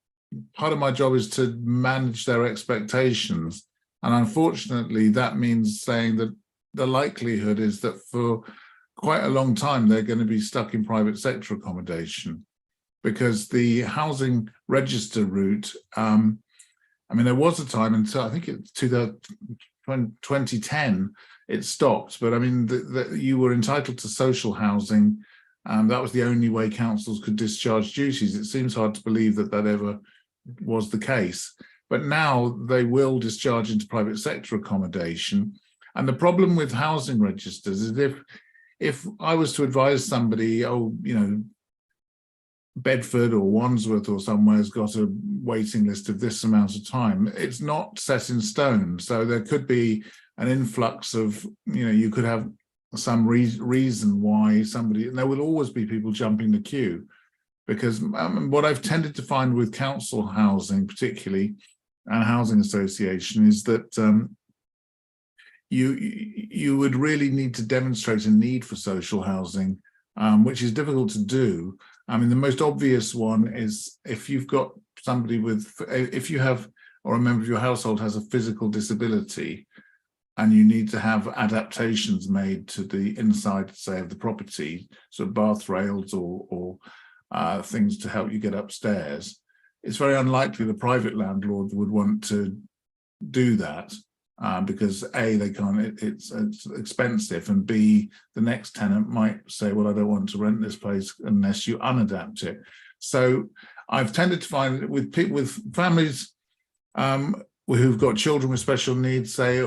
Speaker 2: part of my job is to manage their expectations. And unfortunately, that means saying that the likelihood is that for quite a long time, they're going to be stuck in private sector accommodation, because the housing register route, I mean, there was a time until I think it's 2010, it stopped. But I mean, you were entitled to social housing. That was the only way councils could discharge duties. It seems hard to believe that ever was the case. But now they will discharge into private sector accommodation. And the problem with housing registers is if I was to advise somebody, oh, you know, Bedford or Wandsworth or somewhere has got a waiting list of this amount of time, it's not set in stone. So there could be an influx of, you know, you could have some reason why somebody, and there will always be people jumping the queue, because what I've tended to find with council housing particularly, and housing association, is that you would really need to demonstrate a need for social housing, which is difficult to do. I mean, the most obvious one is if you've got somebody with, if you have, or a member of your household has a physical disability, and you need to have adaptations made to the inside, say, of the property, so bath rails or things to help you get upstairs, it's very unlikely the private landlord would want to do that because A, they can't, it's expensive, and B, the next tenant might say, well, I don't want to rent this place unless you unadapt it. So I've tended to find with people, with families who've got children with special needs, say,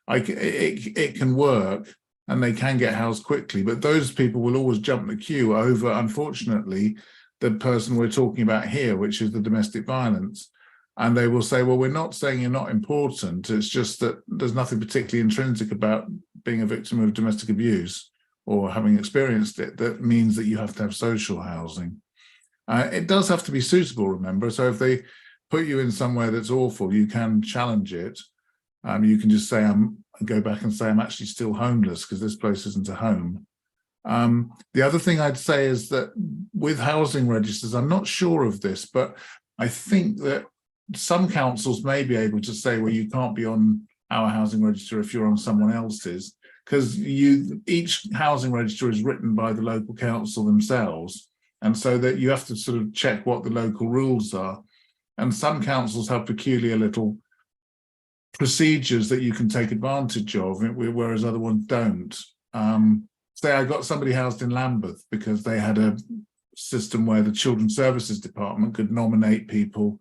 Speaker 2: it can work and they can get housed quickly, but those people will always jump the queue over, unfortunately, the person we're talking about here, which is the domestic violence. And they will say, well, we're not saying you're not important. It's just that there's nothing particularly intrinsic about being a victim of domestic abuse or having experienced it that means that you have to have social housing. It does have to be suitable, remember. So if they put you in somewhere that's awful, you can challenge it. You can just say, go back and say, I'm actually still homeless because this place isn't a home. The other thing I'd say is that with housing registers, I'm not sure of this, but I think that some councils may be able to say, well, you can't be on our housing register if you're on someone else's, because each housing register is written by the local council themselves. And so that you have to sort of check what the local rules are. And some councils have peculiar little procedures that you can take advantage of, whereas other ones don't. Say I got somebody housed in Lambeth because they had a system where the Children's Services Department could nominate people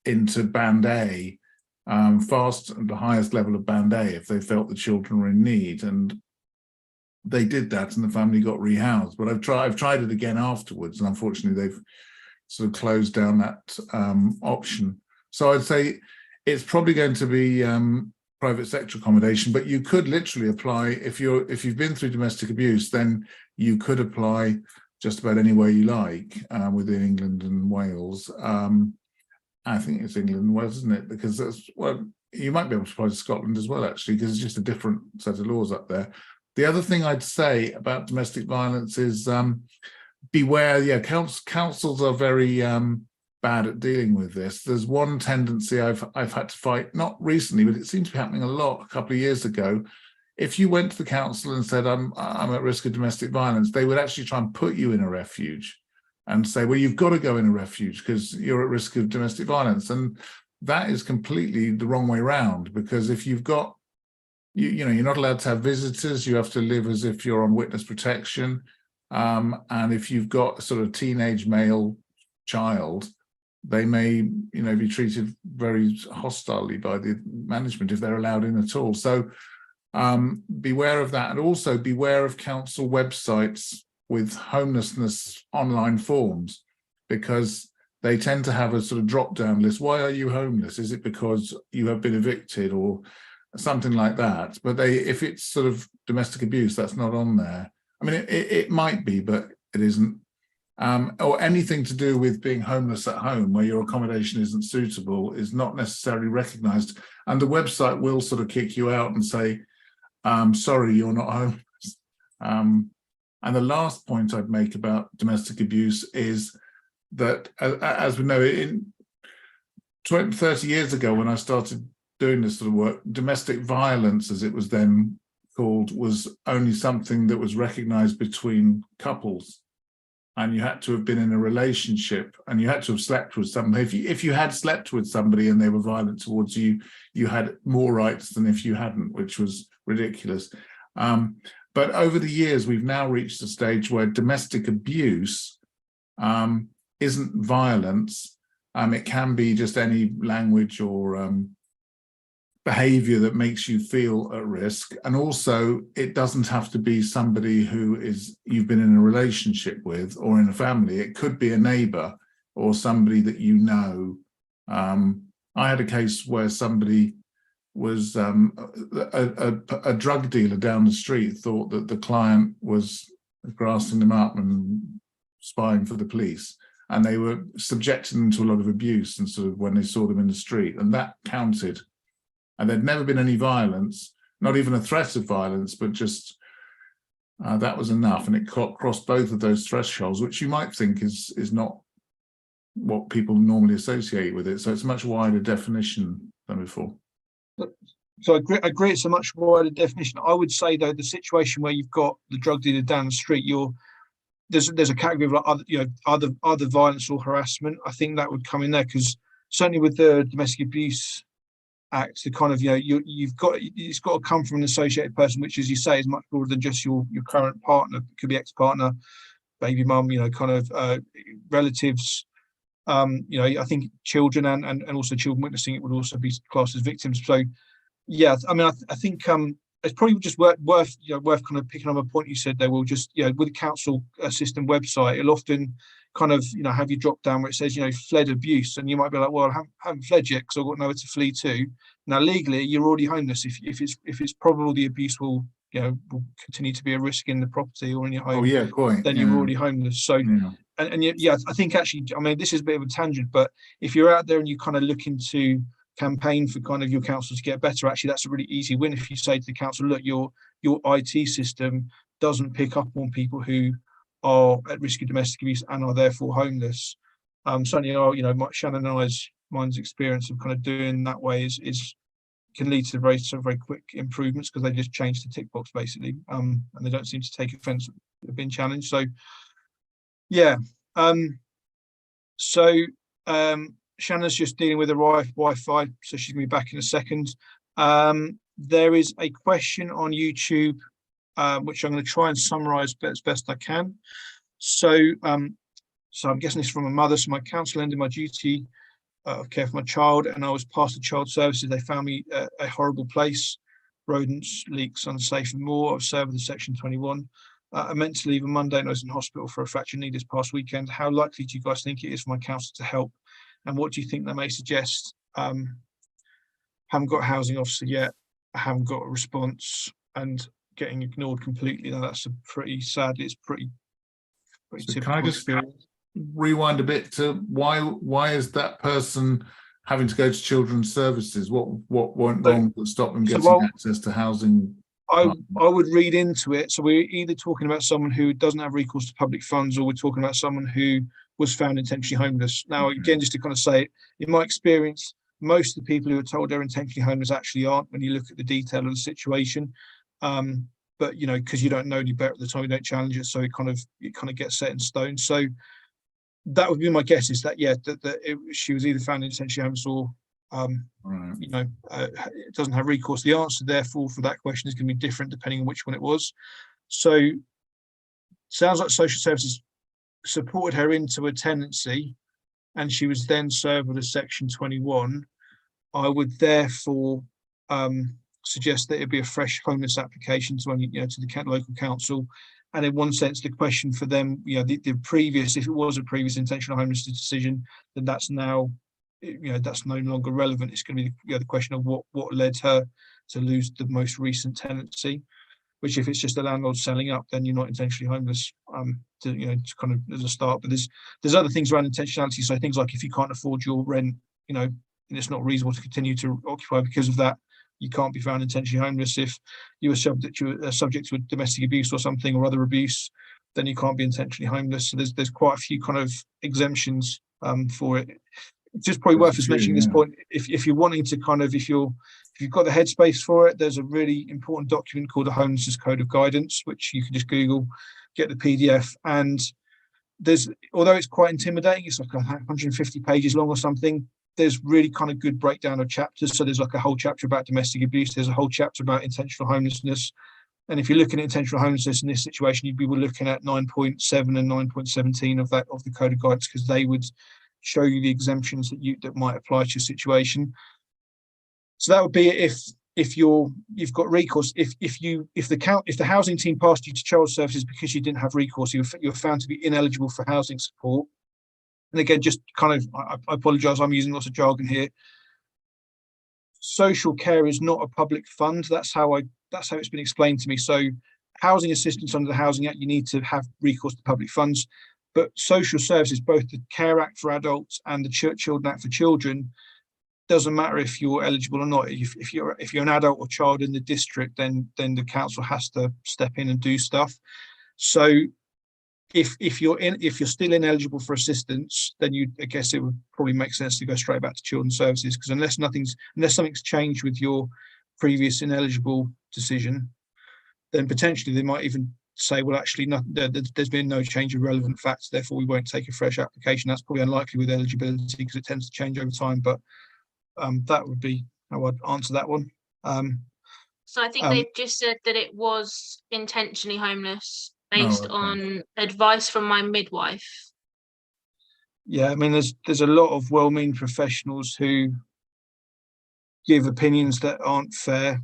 Speaker 2: into Band A, fast at the highest level of Band A if they felt the children were in need. And they did that and the family got rehoused. But I've tried it again afterwards, and unfortunately they've sort of closed down that option. So I'd say it's probably going to be private sector accommodation, but you could literally apply if you've been through domestic abuse, then you could apply just about anywhere you like within England and Wales. I think it's England and Wales, isn't it? Because that's, well, you might be able to apply to Scotland as well, actually, because it's just a different set of laws up there. The other thing I'd say about domestic violence is beware. Yeah, councils are very bad at dealing with this. There's one tendency I've had to fight, not recently, but it seems to be happening a lot a couple of years ago. If you went to the council and said, I'm at risk of domestic violence, they would actually try and put you in a refuge and say, well, you've got to go in a refuge because you're at risk of domestic violence. And that is completely the wrong way around, because if you've got, you know, you're not allowed to have visitors, you have to live as if you're on witness protection. And if you've got a sort of teenage male child, they may, you know, be treated very hostilely by the management if they're allowed in at all. So beware of that, and also beware of council websites with homelessness online forms, because they tend to have a sort of drop-down list. Why are you homeless? Is it because you have been evicted or something like that? But if it's sort of domestic abuse, that's not on there. I mean, it might be, but it isn't. Or anything to do with being homeless at home where your accommodation isn't suitable is not necessarily recognised. And the website will sort of kick you out and say, sorry, you're not homeless. And the last point I'd make about domestic abuse is that, as we know, 30 years ago when I started doing this sort of work, domestic violence, as it was then called, was only something that was recognised between couples. And you had to have been in a relationship and you had to have slept with somebody. If you had slept with somebody and they were violent towards you, you had more rights than if you hadn't, which was ridiculous. But over the years, we've now reached a stage where domestic abuse isn't violence. It can be just any language or behavior that makes you feel at risk. And also, it doesn't have to be somebody who you've been in a relationship with or in a family. It could be a neighbor or somebody that you know. I had a case where somebody was a drug dealer down the street thought that the client was grassing them up and spying for the police, and they were subjecting them to a lot of abuse and sort of when they saw them in the street, and that counted. And there'd never been any violence, not even a threat of violence, but just that was enough. And it crossed both of those thresholds, which you might think is not what people normally associate with it. So it's a much wider definition than before.
Speaker 1: So I agree it's a much wider definition. I would say though, the situation where you've got the drug dealer down the street, there's a category of like other violence or harassment. I think that would come in there, because certainly with the Domestic Abuse Act, the kind of, it's got to come from an associated person, which, as you say, is much broader than just your current partner. It could be ex-partner, baby mum, kind of relatives. I think children and also children witnessing it would also be classed as victims. So yeah, I mean, I think it's probably just worth kind of picking up a point you said there. We'll just, with the council system website, it'll often kind of, have you drop down where it says, fled abuse, and you might be like, well, I haven't fled yet because I've got nowhere to flee to. Now, legally, you're already homeless if it's probable the abuse will continue to be a risk in the property or in your home.
Speaker 2: Oh yeah, quite.
Speaker 1: Then you're already homeless. So, I think actually, I mean, this is a bit of a tangent, but if you're out there and you kind of looking to campaign for kind of your council to get better, actually that's a really easy win. If you say to the council, look, your IT system doesn't pick up on people who are at risk of domestic abuse and are therefore homeless. Certainly, Shannon and mine's experience of kind of doing that way is can lead to very quick improvements, because they just change the tick box basically, and they don't seem to take offence at being challenged. So yeah, Shannon's just dealing with the Wi-Fi, so she's going to be back in a second. There is a question on YouTube, which I'm going to try and summarise as best I can. So I'm guessing this is from a mother. So my council ended my duty of care for my child, and I was passed to child services. They found me a horrible place, rodents, leaks, unsafe, and more. I was served with Section 21. I meant to leave on Monday, and I was in hospital for a fractured knee this past weekend. How likely do you guys think it is for my council to help? And what do you think they may suggest? Haven't got a housing officer yet. I haven't got a response, and getting ignored completely. Now that's a pretty sad. It's pretty so typical.
Speaker 2: Can I just rewind a bit to why is that person having to go to children's services? What went wrong that stopped them getting access to housing?
Speaker 1: I would read into it. So we're either talking about someone who doesn't have recourse to public funds, or we're talking about someone who was found intentionally homeless. Now, again, just to kind of say it, in my experience, most of the people who are told they're intentionally homeless actually aren't, when you look at the detail of the situation. But because you don't know any better at the time, you don't challenge it, so it kind of gets set in stone. So that would be my guess, is that she was either found intentionally homeless or it doesn't have recourse. The answer, therefore, for that question is going to be different depending on which one it was. So sounds like social services supported her into a tenancy, and she was then served with a Section 21. I would therefore suggest that it be a fresh homeless application to the local council. And in one sense, the question for them, the previous, if it was a previous intentional homelessness decision, then that's now, that's no longer relevant. It's going to be the question of what led her to lose the most recent tenancy, which, if it's just the landlord selling up, then you're not intentionally homeless, to kind of as a start. But there's other things around intentionality. So things like if you can't afford your rent, and it's not reasonable to continue to occupy because of that, you can't be found intentionally homeless. If you were subject to a domestic abuse or something, or other abuse, then you can't be intentionally homeless. So there's quite a few kind of exemptions for it. It's just probably worth us mentioning this point. If you're wanting to kind of, if you've got the headspace for it, there's a really important document called the Homelessness Code of Guidance, which you can just Google, get the PDF, and although it's quite intimidating, it's like 150 pages long or something. There's really kind of good breakdown of chapters. So there's like a whole chapter about domestic abuse. There's a whole chapter about intentional homelessness. And if you're looking at intentional homelessness in this situation, you'd be looking at 9.7 and 9.17 of the Code of Guidance, because they would show you the exemptions that might apply to your situation. So that would be if you've got recourse. If the housing team passed you to child services because you didn't have recourse, you're found to be ineligible for housing support. And again, just kind of, I apologise, I'm using lots of jargon here. Social care is not a public fund. That's how it's been explained to me. So housing assistance under the Housing Act, you need to have recourse to public funds. But social services, both the Care Act for adults and the Children Act for children, doesn't matter if you're eligible or not. If you're an adult or child in the district, then the council has to step in and do stuff. So if you're still ineligible for assistance, then I guess it would probably make sense to go straight back to children's services, because unless something's changed with your previous ineligible decision, then potentially they might even say, well, actually, there's been no change of relevant facts, therefore we won't take a fresh application. That's probably unlikely with eligibility because it tends to change over time. But that would be how I'd answer that one.
Speaker 3: So I think they've just said that it was intentionally homeless based on advice from my midwife.
Speaker 1: Yeah, I mean, there's a lot of well-meaning professionals who give opinions that aren't fair,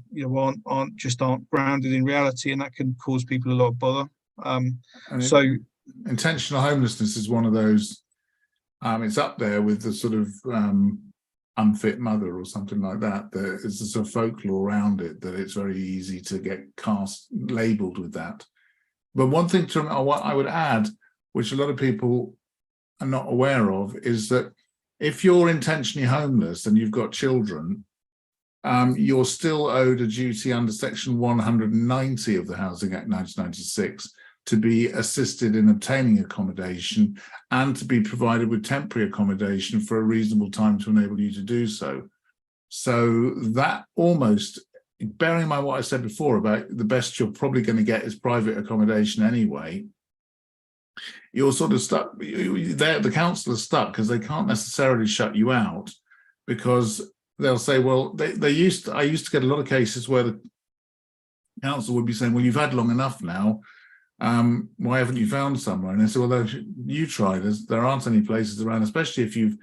Speaker 1: aren't grounded in reality, and that can cause people a lot of bother.
Speaker 2: Intentional homelessness is one of those. It's up there with the sort of unfit mother or something like that. There is a sort of folklore around it that it's very easy to get labelled with that. But one thing I would add, which a lot of people are not aware of, is that if you're intentionally homeless and you've got children, you're still owed a duty under Section 190 of the Housing Act 1996 to be assisted in obtaining accommodation and to be provided with temporary accommodation for a reasonable time to enable you to do so. So that almost, bearing in mind what I said before about the best you're probably going to get is private accommodation anyway, you're sort of stuck. The council is stuck because they can't necessarily shut you out, because they'll say, well, I used to get a lot of cases where the council would be saying, well, you've had long enough now. Why haven't you found somewhere? And they say, well, you try. There aren't any places around, especially if you've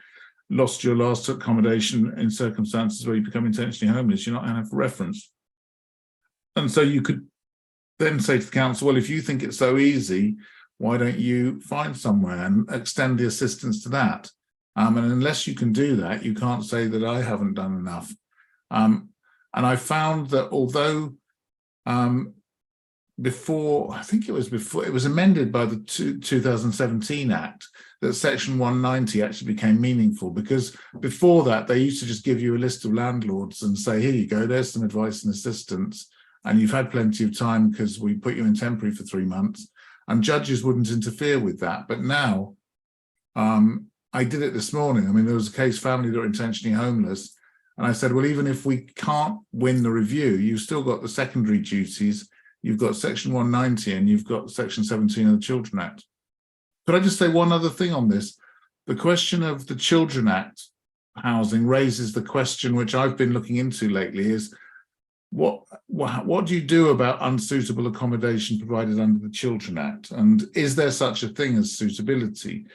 Speaker 2: lost your last accommodation in circumstances where you become intentionally homeless. You're not going to have a reference. And so you could then say to the council, well, if you think it's so easy, why don't you find somewhere and extend the assistance to that? And unless you can do that, you can't say that I haven't done enough. And I found that although it was amended by the 2017 Act, that Section 190 actually became meaningful, because before that, they used to just give you a list of landlords and say, here you go, there's some advice and assistance, and you've had plenty of time because we put you in temporary for 3 months, and judges wouldn't interfere with that. But now, I did it this morning. I mean, there was a case, family that are intentionally homeless, and I said, well, even if we can't win the review, you've still got the secondary duties. You've got Section 190 and you've got Section 17 of the Children Act. Could I just say one other thing on this? The question of the Children Act housing raises the question, which I've been looking into lately, is what do you do about unsuitable accommodation provided under the Children Act? And is there such a thing as suitability?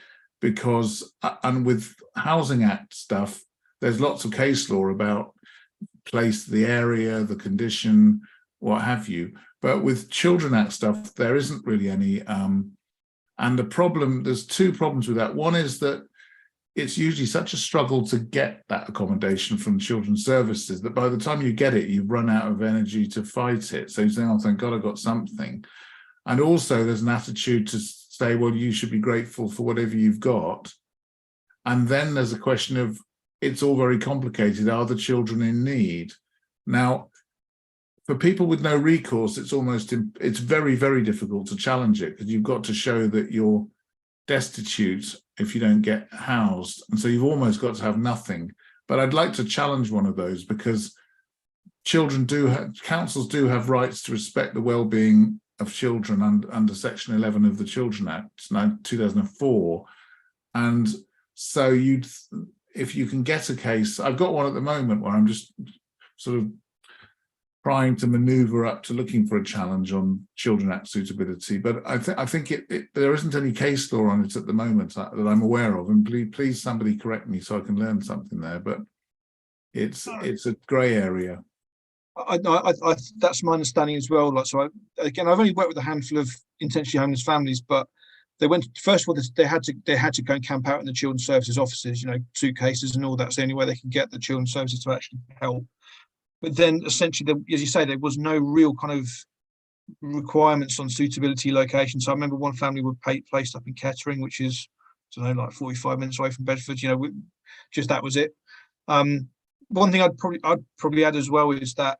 Speaker 2: Because, and with Housing Act stuff, there's lots of case law about place, the area, the condition, what have you. But with Children Act stuff, there isn't really any. And the problem, there's two problems with that. One is that it's usually such a struggle to get that accommodation from children's services that by the time you get it, you've run out of energy to fight it. So you say, oh, thank God I got something. And also there's an attitude to say, well, you should be grateful for whatever you've got. And then there's a question of, it's all very complicated. Are the children in need? Now, for people with no recourse, it's very, very difficult to challenge it, because you've got to show that you're destitute if you don't get housed. And so you've almost got to have nothing. But I'd like to challenge one of those, because councils do have rights to respect the well-being of children under Section 11 of the Children Act, 2004. And so if you can get a case, I've got one at the moment where I'm just sort of trying to maneuver up to looking for a challenge on Children Act suitability, but I think there isn't any case law on it at the moment that I'm aware of, and please somebody correct me so I can learn something there, but it's a grey area.
Speaker 1: I that's my understanding as well. Like, so I've only worked with a handful of intentionally homeless families, but they went, first of all, they had to go and camp out in the children's services offices, suitcases and all. That's the only way they can get the children's services to actually help. But then essentially, as you say, there was no real kind of requirements on suitability location. So I remember one family were placed up in Kettering, which is, I don't know, like 45 minutes away from Bedford, just that was it. One thing I'd probably add as well is that,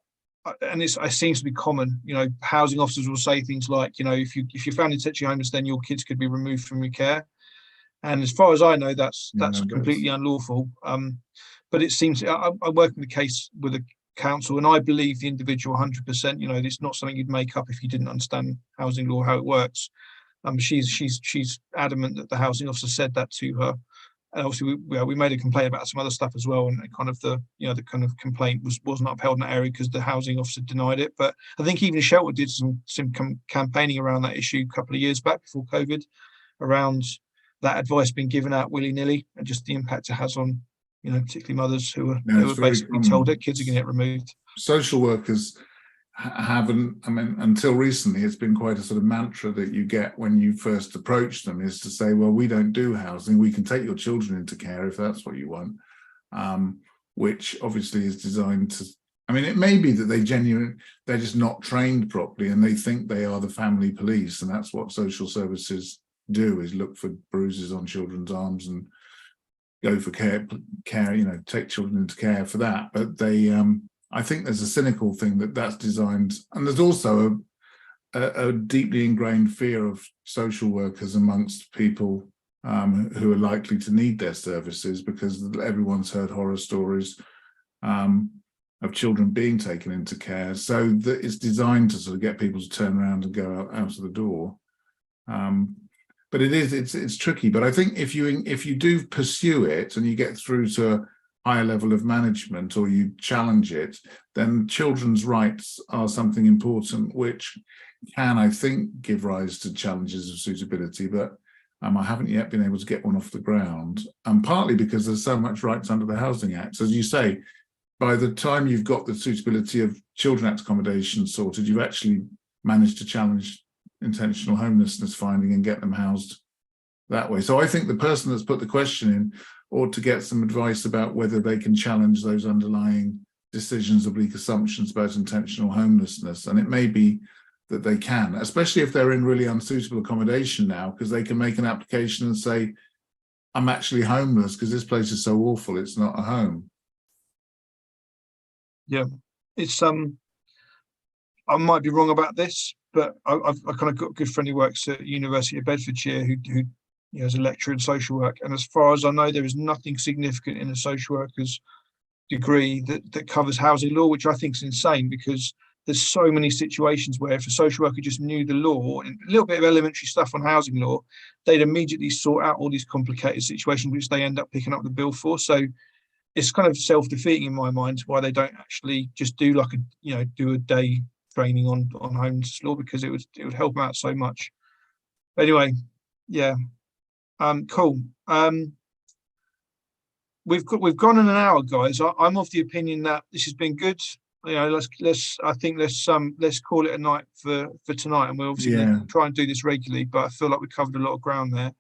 Speaker 1: and it seems to be common, housing officers will say things like, if you're found intentionally homeless, then your kids could be removed from your care. And as far as I know, that's completely unlawful. But it seems, I'm working with a case with council, and I believe the individual 100%. You know, it's not something you'd make up if you didn't understand housing law, how it works. She's adamant that the housing officer said that to her, and obviously we made a complaint about some other stuff as well, and kind of the kind of complaint wasn't upheld in that area because the housing officer denied it. But I think even Shelter did some campaigning around that issue a couple of years back before COVID, around that advice being given out willy-nilly and just the impact it has on, you know, particularly mothers who are basically told that kids are going to get removed.
Speaker 2: Social workers haven't, I mean, until recently, it's been quite a sort of mantra that you get when you first approach them, is to say, well, we don't do housing, we can take your children into care if that's what you want, which obviously is designed to, I mean, it may be that they're just not trained properly and they think they are the family police, and that's what social services do, is look for bruises on children's arms and go for care, you know, take children into care for that. But they, I think there's a cynical thing that's designed, and there's also a deeply ingrained fear of social workers amongst people who are likely to need their services, because everyone's heard horror stories of children being taken into care. So that it's designed to sort of get people to turn around and go out of the door. But it's tricky. But I think if you do pursue it and you get through to a higher level of management, or you challenge it, then children's rights are something important, which can, I think, give rise to challenges of suitability. But I haven't yet been able to get one off the ground, and partly because there's so much rights under the Housing Act. As you say, by the time you've got the suitability of Children Act accommodation sorted, you've actually managed to challenge intentional homelessness finding and get them housed that way. So I think the person that's put the question in ought to get some advice about whether they can challenge those underlying decisions, oblique assumptions about intentional homelessness. And it may be that they can, especially if they're in really unsuitable accommodation now, because they can make an application and say, I'm actually homeless because this place is so awful, it's not a home.
Speaker 1: Yeah, it's I might be wrong about this, but I've kind of got a good friend who works at University of Bedfordshire who you know, is a lecturer in social work, and as far as I know, there is nothing significant in a social worker's degree that covers housing law, which I think is insane, because there's so many situations where if a social worker just knew the law and a little bit of elementary stuff on housing law, they'd immediately sort out all these complicated situations which they end up picking up the bill for. So it's kind of self-defeating in my mind why they don't actually just do like do a day training on homelessness law, because it would help them out so much. But anyway, yeah. Cool. We've gone in an hour, guys. I'm of the opinion that this has been good. You know, let's call it a night for tonight, and we're obviously going to try and do this regularly. But I feel like we covered a lot of ground there.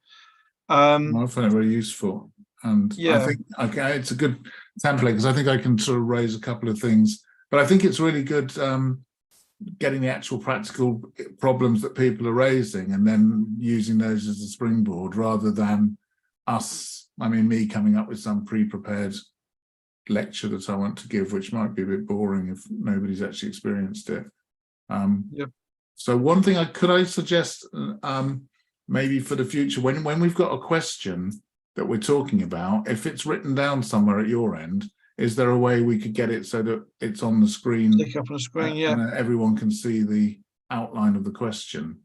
Speaker 2: I find it very useful, and I think it's a good template, because I think I can sort of raise a couple of things. But I think it's really good getting the actual practical problems that people are raising and then using those as a springboard, rather than me coming up with some pre-prepared lecture that I want to give, which might be a bit boring if nobody's actually experienced it. So one thing I suggest maybe for the future, when we've got a question that we're talking about, if it's written down somewhere at your end, is there a way we could get it so that it's on the screen?
Speaker 1: Stick up on the screen,
Speaker 2: and everyone can see the outline of the question.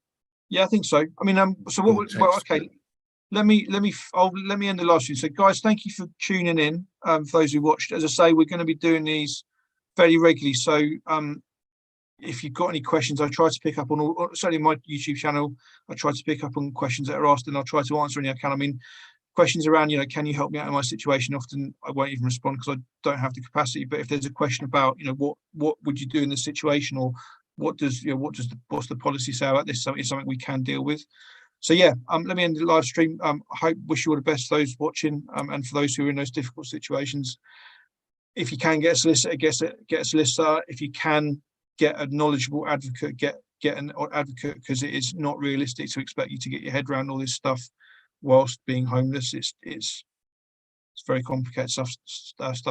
Speaker 1: Yeah, I think so. I mean, so what? Well, okay. Let me end the live stream. So, guys, thank you for tuning in. For those who watched, as I say, we're going to be doing these fairly regularly. So, if you've got any questions, I try to pick up on certainly my YouTube channel. I try to pick up on questions that are asked, and I'll try to answer any I can. I mean, questions around, can you help me out in my situation? Often I won't even respond because I don't have the capacity. But if there's a question about, what would you do in this situation, or what's the policy say about this? So it's something we can deal with. So yeah, let me end the live stream. Wish you all the best for those watching, and for those who are in those difficult situations. If you can get a solicitor, get a solicitor. If you can get a knowledgeable advocate, get an advocate, because it is not realistic to expect you to get your head around all this stuff whilst being homeless. It's very complicated stuff